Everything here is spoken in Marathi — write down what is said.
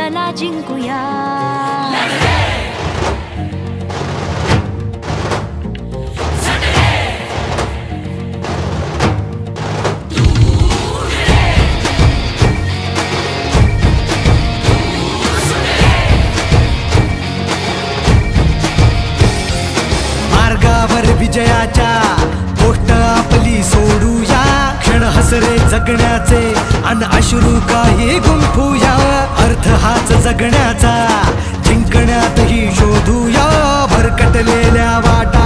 चला जिंकूया. मार्गावर विजयाच्या गोष्ट आपली सोडूया. क्षण हसरे जगण्याचे अन अश्रू काही गुंफूया. अर्थ हाच जगण्याचा जिंकण्यातही शोधूया. भरकटलेल्या वाटा